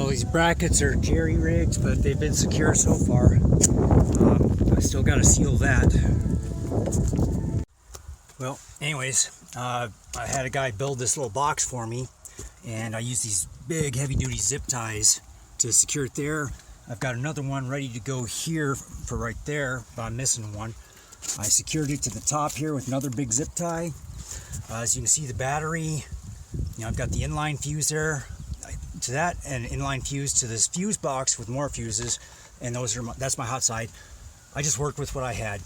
Well, these brackets are jerry rigged, but they've been secure so far. I still got to seal that. Well, anyways, I had a guy build this little box for me, and I used these big heavy-duty zip ties to secure it there. I've got another one ready to go here for right there, but I'm missing one. I secured it to the top here with another big zip tie. As you can see, the battery, I've got the inline fuse there to that, and inline fuse to this fuse box with more fuses, and that's my hot side. I just worked with what I had.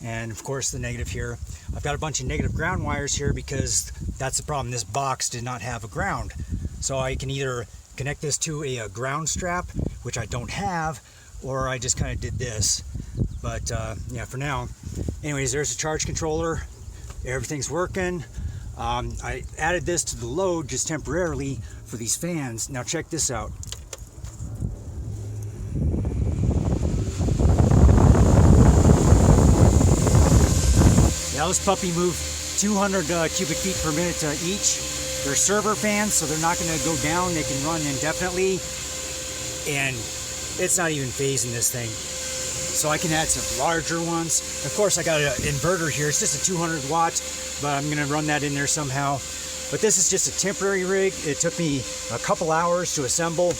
And of course the negative here. I've got a bunch of negative ground wires here because that's the problem. This box did not have a ground. So I can either connect this to a ground strap, which I don't have, or I just kind of did this. But yeah, for now. Anyways, there's a charge controller. Everything's working. I added this to the load just temporarily for these fans. Now check this out. Now this puppy moved 200 cubic feet per minute each. They're server fans, so they're not going to go down. They can run indefinitely, and it's not even phasing this thing. So I can add some larger ones. Of course, I got an inverter here. It's just a 200 watt, but I'm going to run that in there somehow. But this is just a temporary rig. It took me a couple hours to assemble.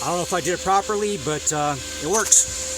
I don't know if I did it properly, but it works.